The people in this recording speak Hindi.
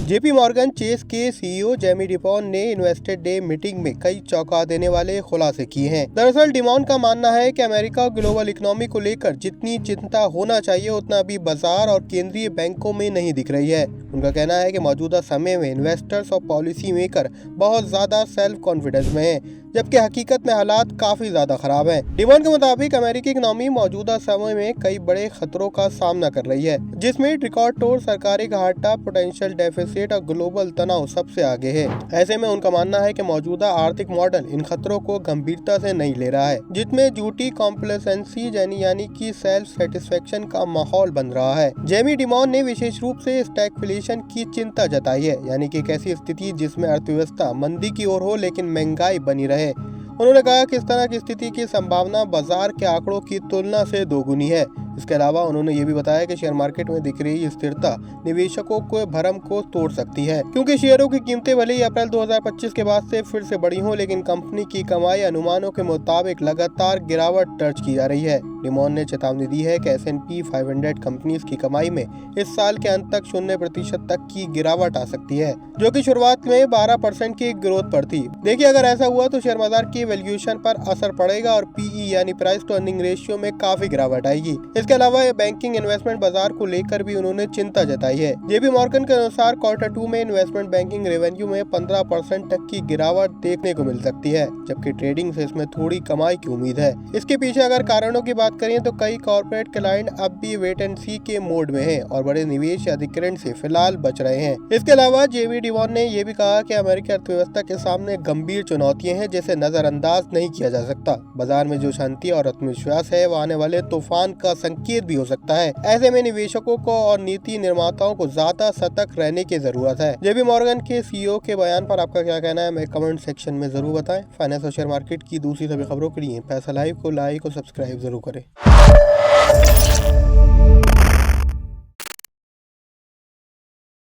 जेपी मॉर्गन चेस के सीईओ जेमी डिमॉन ने इन्वेस्टर डे मीटिंग में कई चौंका देने वाले खुलासे किए हैं। दरअसल डिमॉन का मानना है कि अमेरिका और ग्लोबल इकोनॉमी को लेकर जितनी चिंता होना चाहिए उतना अभी बाजार और केंद्रीय बैंकों में नहीं दिख रही है। उनका कहना है कि मौजूदा समय में इन्वेस्टर्स और पॉलिसी मेकर बहुत ज्यादा सेल्फ कॉन्फिडेंस में हैं, जबकि हकीकत में हालात काफी ज्यादा खराब हैं। डिमॉन के मुताबिक अमेरिकी इकोनॉमी मौजूदा समय में कई बड़े खतरों का सामना कर रही है, जिसमें रिकॉर्ड तोड़ सरकारी घाटा, पोटेंशियल डेफिसिट और ग्लोबल तनाव सबसे आगे है। ऐसे में उनका मानना है कि मौजूदा आर्थिक मॉडल इन खतरों को गंभीरता से नहीं ले रहा है, जिसमें ड्यूटी कॉम्प्लेसेंसी यानी कि सेल्फ सेटिस्फेक्शन का माहौल बन रहा है। जेमी डिमॉन ने विशेष रूप से स्टैगफ्लेशन की चिंता जताई है, यानी कि एक ऐसी स्थिति जिसमें अर्थव्यवस्था मंदी की ओर हो लेकिन महंगाई बनी रहे। उन्होंने कहा कि इस तरह की स्थिति की संभावना बाजार के आंकड़ों की तुलना से दोगुनी है। इसके अलावा उन्होंने ये भी बताया कि शेयर मार्केट में दिख रही स्थिरता निवेशकों को भरम को तोड़ सकती है, क्योंकि शेयरों की कीमतें भले ही अप्रैल 2025 के बाद से फिर से बढ़ी हों, लेकिन कंपनी की कमाई अनुमानों के मुताबिक लगातार गिरावट दर्ज की जा रही है। डिमॉन ने चेतावनी दी है कि S&P 500 कंपनीज की कमाई में इस साल के अंत तक 0% तक की गिरावट आ सकती है, जो कि शुरुआत में 12% की ग्रोथ पर थी। देखिए, अगर ऐसा हुआ तो शेयर बाजार की वैल्यूएशन पर असर पड़ेगा और PE यानी प्राइस टू अर्निंग रेशियो में काफी गिरावट आएगी। इसके अलावा बैंकिंग इन्वेस्टमेंट बाजार को लेकर भी उन्होंने चिंता जताई है। जेपी मॉर्गन के अनुसार Q2 में इन्वेस्टमेंट बैंकिंग रेवेन्यू में 15% तक की गिरावट देखने को मिल सकती है, जबकि ट्रेडिंग से इसमें थोड़ी कमाई की उम्मीद है। इसके पीछे अगर कारणों की बात करें तो कई कॉर्पोरेट क्लाइंट अब भी वेट एंड सी के मोड में हैं और बड़े निवेश अधिग्रहण से फिलहाल बच रहे हैं। इसके अलावा जेमी डिमॉन ने यह भी कहा कि अमेरिकी अर्थव्यवस्था के सामने गंभीर चुनौतियां हैं, जिसे नजरअंदाज नहीं किया जा सकता। बाजार में जो शांति और आत्मविश्वास है, वो आने वाले तूफान का संकेत भी हो सकता है। ऐसे में निवेशकों को और नीति निर्माताओं को ज्यादा सतर्क रहने की जरूरत है। जेपी मॉर्गन के सीईओ के बयान पर आपका क्या कहना है, हमें कमेंट सेक्शन में जरूर बताएं। फाइनेंस और शेयर मार्केट की दूसरी सभी खबरों के लिए पैसा लाइव को लाइक और सब्सक्राइब जरूर करें।